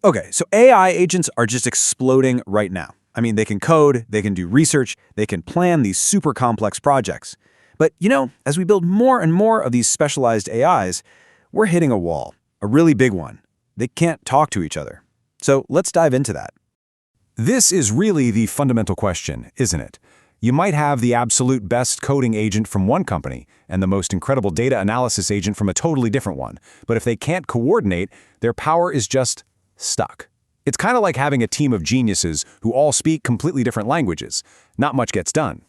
Okay, so AI agents are just exploding right now. I mean, they can code, they can do research, they can plan these super complex projects. But, as we build more and more of these specialized AIs, we're hitting a wall, a really big one. They can't talk to each other. So let's dive into that. This is really the fundamental question, isn't it? You might have the absolute best coding agent from one company and the most incredible data analysis agent from a totally different one. But if they can't coordinate, their power is just stuck. It's kind of like having a team of geniuses who all speak completely different languages. Not much gets done.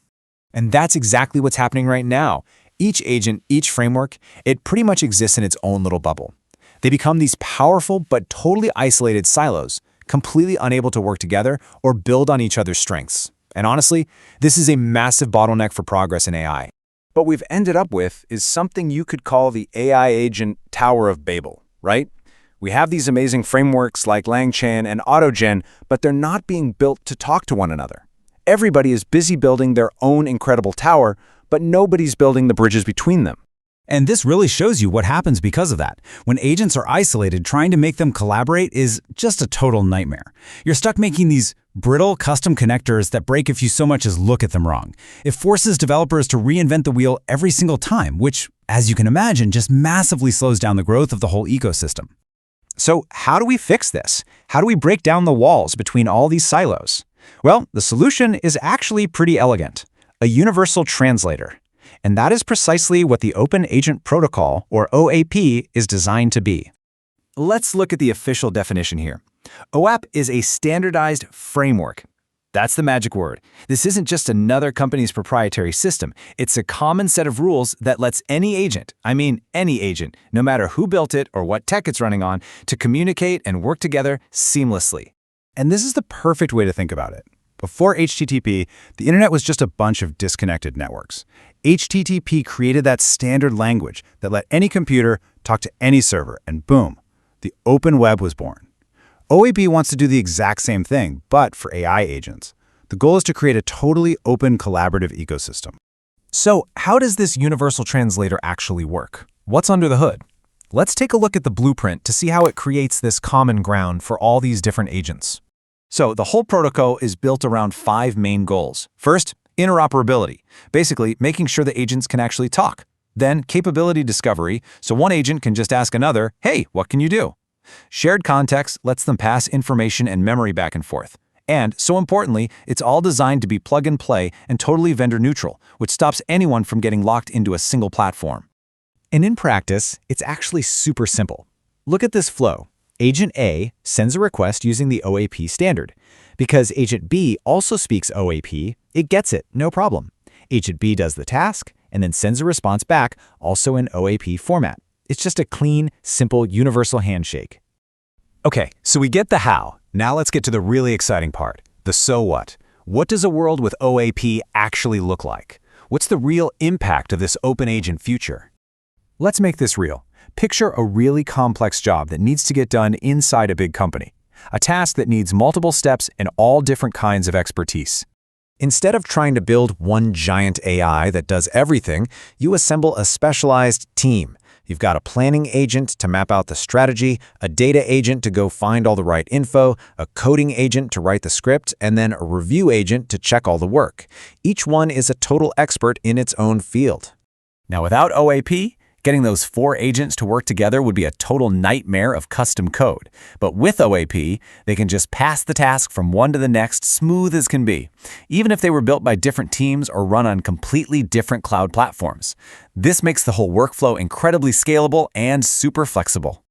And that's exactly what's happening right now. Each agent, each framework, it pretty much exists in its own little bubble. They become these powerful but totally isolated silos, completely unable to work together or build on each other's strengths. And honestly, this is a massive bottleneck for progress in AI. What we've ended up with is something you could call the AI agent Tower of Babel, right? We have these amazing frameworks like LangChain and AutoGen, but they're not being built to talk to one another. Everybody is busy building their own incredible tower, but nobody's building the bridges between them. And this really shows you what happens because of that. When agents are isolated, trying to make them collaborate is just a total nightmare. You're stuck making these brittle custom connectors that break if you so much as look at them wrong. It forces developers to reinvent the wheel every single time, which, as you can imagine, just massively slows down the growth of the whole ecosystem. So how do we fix this? How do we break down the walls between all these silos? Well, the solution is actually pretty elegant: a universal translator. And that is precisely what the Open Agent Protocol, or OAP, is designed to be. Let's look at the official definition here. OAP is a standardized framework. That's the magic word. This isn't just another company's proprietary system. It's a common set of rules that lets any agent, no matter who built it or what tech it's running on, to communicate and work together seamlessly. And this is the perfect way to think about it. Before HTTP, the internet was just a bunch of disconnected networks. HTTP created that standard language that let any computer talk to any server, and boom, the open web was born. OAP wants to do the exact same thing, but for AI agents. The goal is to create a totally open, collaborative ecosystem. So, how does this universal translator actually work? What's under the hood? Let's take a look at the blueprint to see how it creates this common ground for all these different agents. So the whole protocol is built around 5 main goals. First, interoperability, basically making sure the agents can actually talk. Then capability discovery, so one agent can just ask another, hey, what can you do? Shared context lets them pass information and memory back and forth. And, so importantly, it's all designed to be plug and play and totally vendor neutral, which stops anyone from getting locked into a single platform. And in practice, it's actually super simple. Look at this flow. Agent A sends a request using the OAP standard. Because Agent B also speaks OAP, it gets it, no problem. Agent B does the task and then sends a response back, also in OAP format. It's just a clean, simple, universal handshake. Okay, so we get the how. Now let's get to the really exciting part, the so what. What does a world with OAP actually look like? What's the real impact of this open agent future? Let's make this real. Picture a really complex job that needs to get done inside a big company. A task that needs multiple steps and all different kinds of expertise. Instead of trying to build one giant AI that does everything, you assemble a specialized team. You've got a planning agent to map out the strategy, a data agent to go find all the right info, a coding agent to write the script, and then a review agent to check all the work. Each one is a total expert in its own field. Now without OAP, getting those 4 agents to work together would be a total nightmare of custom code. But with OAP, they can just pass the task from one to the next smooth as can be, even if they were built by different teams or run on completely different cloud platforms. This makes the whole workflow incredibly scalable and super flexible.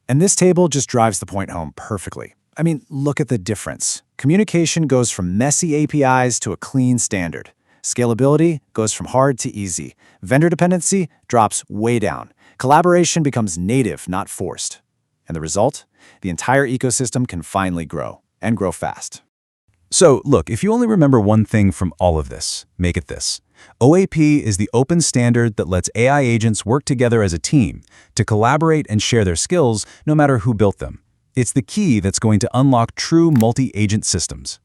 And this table just drives the point home perfectly. I mean, look at the difference. Communication goes from messy APIs to a clean standard. Scalability goes from hard to easy. Vendor dependency drops way down. Collaboration becomes native, not forced. And the result? The entire ecosystem can finally grow, and grow fast. So look, if you only remember one thing from all of this, make it this. OAP is the open standard that lets AI agents work together as a team to collaborate and share their skills no matter who built them. It's the key that's going to unlock true multi-agent systems.